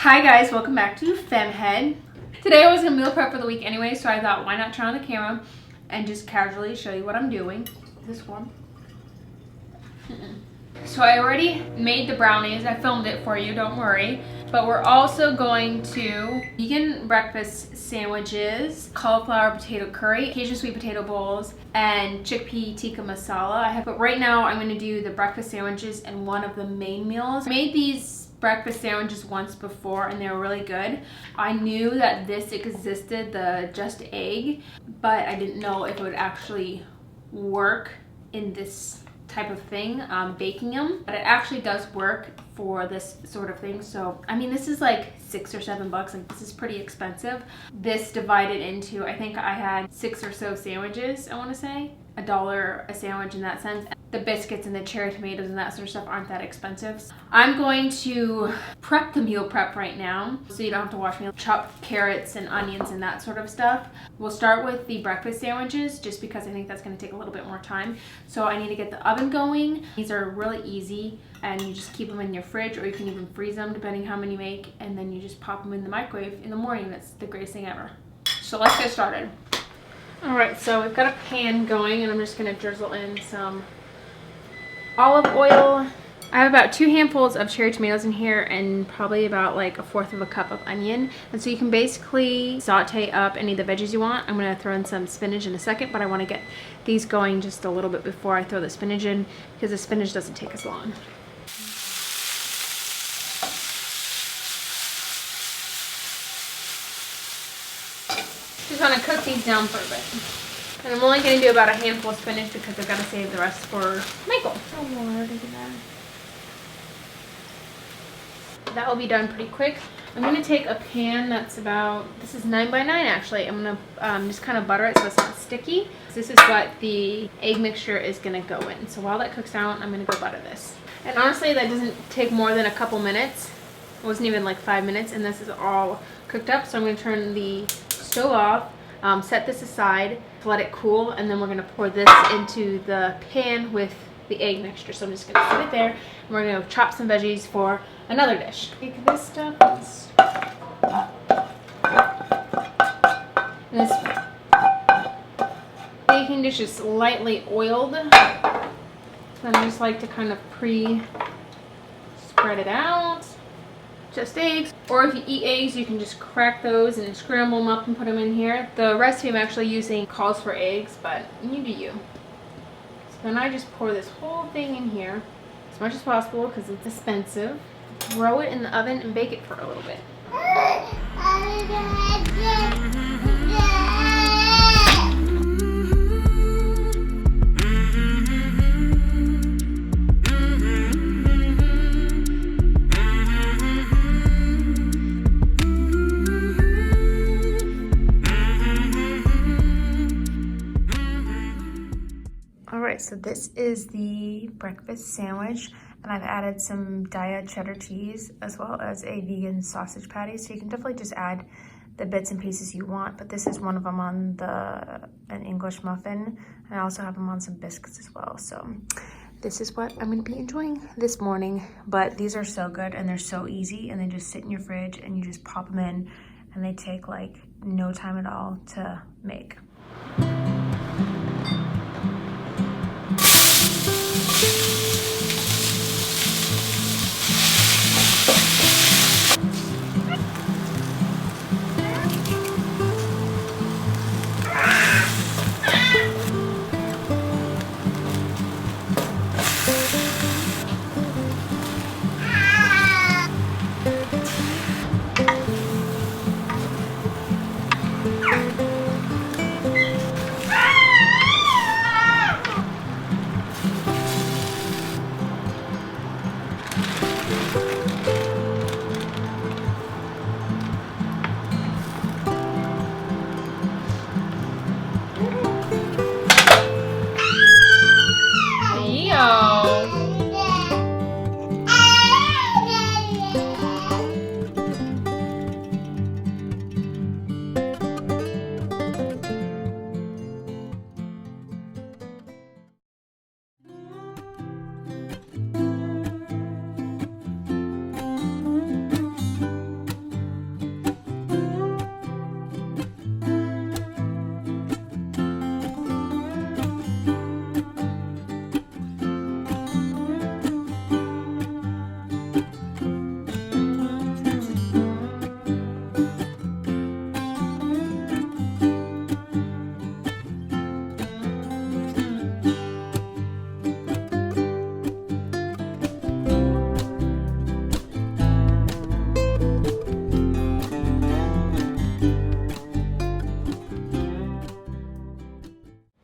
Hi guys, welcome back to Femhead. Today I was gonna meal prep for the week anyway, so I thought why not turn on the camera and just casually show you what I'm doing. Is this warm? So I already made the brownies. I filmed it for you, don't worry. But we're also going to vegan breakfast sandwiches, cauliflower potato curry, Cajun sweet potato bowls, and chickpea tikka masala. But right now I'm gonna do the breakfast sandwiches and one of the main meals. I made these breakfast sandwiches once before and they were really good. I knew that this existed, the just egg, but I didn't know if it would actually work in this type of thing, baking them, but it actually does work for this sort of thing. So I mean, this is like $6 or $7, like this is pretty expensive. This divided into, I think I had 6 or so sandwiches, I want to say $1 a sandwich in that sense. The biscuits and the cherry tomatoes and that sort of stuff aren't that expensive. I'm going to prep the meal prep right now so you don't have to watch me chop carrots and onions and that sort of stuff. We'll start with the breakfast sandwiches just because I think that's going to take a little bit more time. So I need to get the oven going. These are really easy and you just keep them in your fridge, or you can even freeze them depending how many you make, and then you just pop them in the microwave in the morning. That's the greatest thing ever. So let's get started. Alright, so we've got a pan going and I'm just going to drizzle in some olive oil. I have about 2 handfuls of cherry tomatoes in here and probably about like 1/4 cup of onion. And so you can basically saute up any of the veggies you want. I'm going to throw in some spinach in a second, but I want to get these going just a little bit before I throw the spinach in because the spinach doesn't take as long. Just want to cook these down for a bit. And I'm only going to do about a handful of spinach because I've got to save the rest for Michael. Oh Lord, that will be done pretty quick. I'm going to take a pan that's about, this is 9 by 9 actually. I'm going to just kind of butter it so it's not sticky. This is what the egg mixture is going to go in. So while that cooks down, I'm going to go butter this. And honestly, that doesn't take more than a couple minutes. It wasn't even like 5 minutes, and this is all cooked up. So I'm going to turn the stove off, set this aside to let it cool, and then we're going to pour this into the pan with the egg mixture. So I'm just going to set it there, and we're going to chop some veggies for another dish. Take this stuff. This baking dish is lightly oiled. So I just like to kind of spread it out. Just eggs, or if you eat eggs, you can just crack those and scramble them up and put them in here. The recipe I'm actually using calls for eggs, but you do you. So then I just pour this whole thing in here as much as possible because it's expensive. Throw it in the oven and bake it for a little bit. So this is the breakfast sandwich, and I've added some Daya cheddar cheese as well as a vegan sausage patty. So you can definitely just add the bits and pieces you want, but this is one of them on an English muffin, and I also have them on some biscuits as well. So this is what I'm going to be enjoying this morning. But these are so good and they're so easy, and they just sit in your fridge and you just pop them in, and they take like no time at all to make.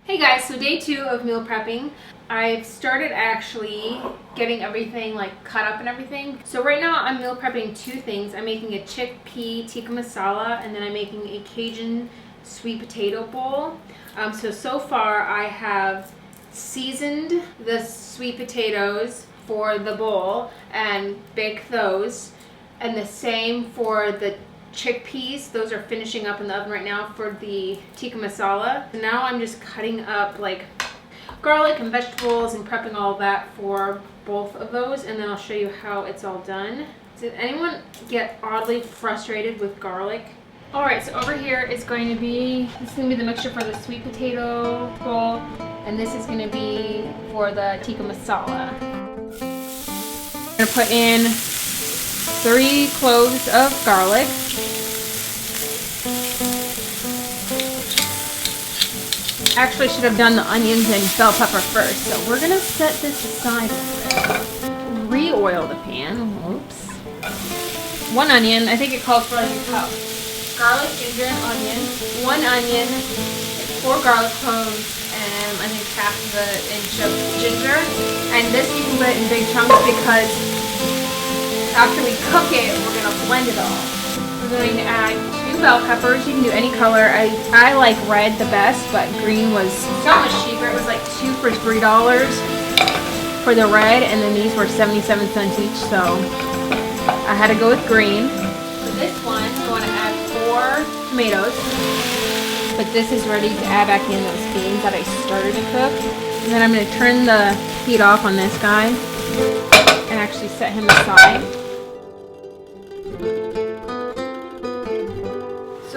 Hey guys, so day 2 of meal prepping. I've started actually getting everything like cut up and everything. So right now I'm meal prepping 2 things. I'm making a chickpea tikka masala, and then I'm making a Cajun sweet potato bowl. So far I have seasoned the sweet potatoes for the bowl and baked those, and the same for the chickpeas. Those are finishing up in the oven right now for the tikka masala. Now I'm just cutting up like garlic and vegetables and prepping all of that for both of those, and then I'll show you how it's all done. Did anyone get oddly frustrated with garlic? Alright, so over here is going to be, this is going to be the mixture for the sweet potato bowl, and this is going to be for the tikka masala. I'm going to put in 3 cloves of garlic. Actually, should have done the onions and bell pepper first. So we're gonna set this aside a bit. Re-oil the pan. Oops. 1 onion. I think it calls for like a cup. Garlic, ginger, and onion. 1 onion. 4 garlic cloves, and I think half of an inch of ginger. And this you can put in big chunks because after we cook it, we're gonna blend it all. We're going to add 2 bell peppers. You can do any color. I like red the best, but green was so much cheaper. It was like 2 for $3 for the red, and then these were 77 cents each, so I had to go with green. For this one, I want to add 4 tomatoes, but this is ready to add back in those beans that I started to cook. And then I'm going to turn the heat off on this guy and actually set him aside.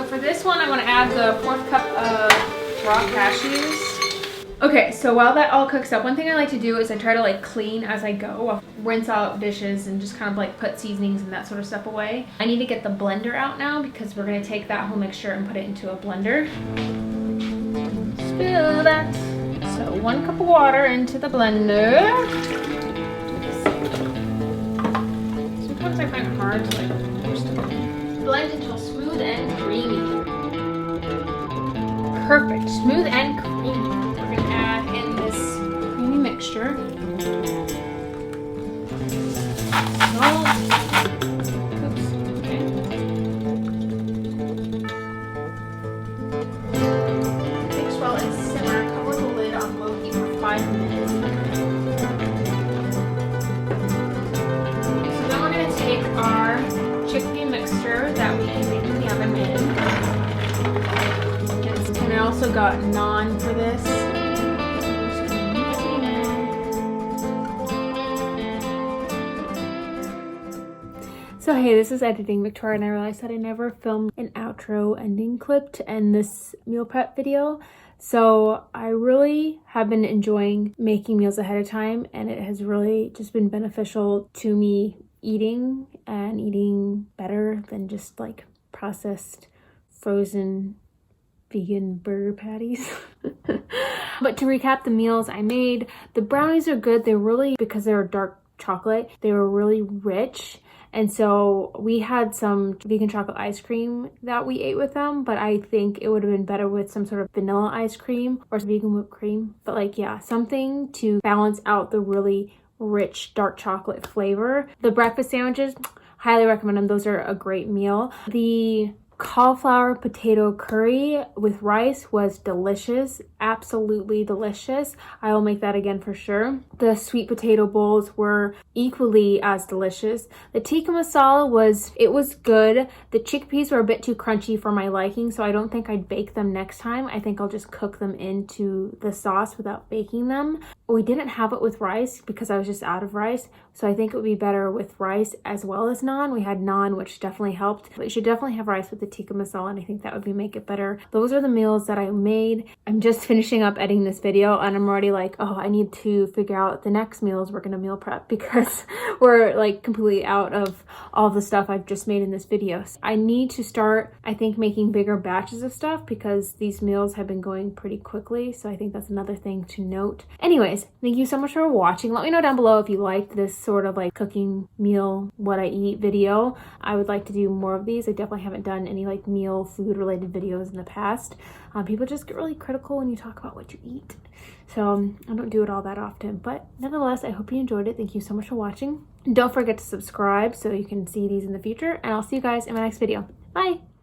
For this one, I want to add the 4th cup of raw cashews. Okay, so while that all cooks up, one thing I like to do is I try to like clean as I go. I'll rinse out dishes and just kind of like put seasonings and that sort of stuff away. I need to get the blender out now because we're going to take that whole mixture and put it into a blender. Spill that. So 1 cup of water into the blender. Sometimes I find it hard to like push the blend. Blend until smooth and creamy. Perfect, smooth and creamy. We're going to add in this creamy mixture. Salt. Oops, okay. Mix well and simmer. Cover the lid on low heat for 5 minutes. So then we're going to take our chickpea mixture that we can make in the oven in. And I also got naan for this. So hey, this is editing Victoria, and I realized that I never filmed an outro ending clip to end this meal prep video. So I really have been enjoying making meals ahead of time, and it has really just been beneficial to me eating and eating better than just like processed, frozen, vegan burger patties. But to recap the meals I made, the brownies are good. They're really, because they're dark chocolate, they were really rich. And so we had some vegan chocolate ice cream that we ate with them, but I think it would have been better with some sort of vanilla ice cream or vegan whipped cream. But like, yeah, something to balance out the really rich dark chocolate flavor. The breakfast sandwiches, highly recommend them. Those are a great meal. The cauliflower potato curry with rice was delicious, absolutely delicious. I will make that again for sure. The sweet potato bowls were equally as delicious. The tikka masala was good. The chickpeas were a bit too crunchy for my liking, so I don't think I'd bake them next time. I think I'll just cook them into the sauce without baking them. We didn't have it with rice because I was just out of rice, so I think it would be better with rice as well as naan. We had naan, which definitely helped, but you should definitely have rice with the tikka masala, and I think that would make it better. Those are the meals that I made. I'm just finishing up editing this video, and I'm already like, oh, I need to figure out the next meals we're gonna meal prep because we're like completely out of all the stuff I've just made in this video. So I need to start, I think, making bigger batches of stuff because these meals have been going pretty quickly, so I think that's another thing to note. Anyways, thank you so much for watching. Let me know down below if you liked this sort of like cooking meal, what I eat video. I would like to do more of these. I definitely haven't done any like meal food related videos in the past. People just get really critical when you talk about what you eat. So I don't do it all that often, but nonetheless, I hope you enjoyed it. Thank you so much for watching. Don't forget to subscribe so you can see these in the future, and I'll see you guys in my next video. Bye.